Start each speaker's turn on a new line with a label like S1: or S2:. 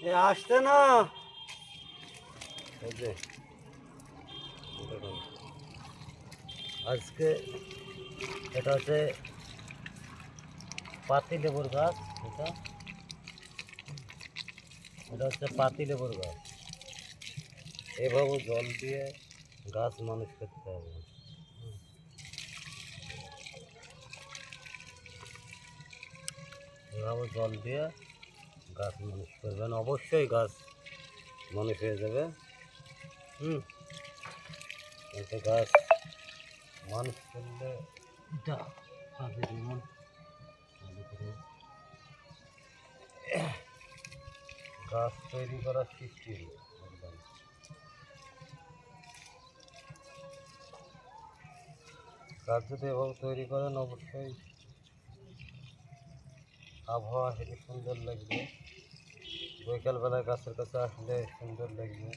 S1: এ আসতে না। এই যে দেখুন, আজকে এটা হচ্ছে পাতি লেবুর গাছ। এটা হচ্ছে পাতি লেবুর গাছ। এভাবে জল দিয়ে গাছ মানুষ করতে হবে। এভাবে জল দিয়ে গাছ মানুষ করবেন, অবশ্যই গাছ মানুষ হয়ে যাবে। এতে গাছ মানুষ করলে এটা কাজে যেমন গাছ তৈরি করার সৃষ্টি একদম। গাছ যদি এভাবে তৈরি করেন অবশ্যই আবহাওয়া হেঁটে সুন্দর লাগবে। বিকালবেলায় গাছের কাছে আসলে সুন্দর লাগবে।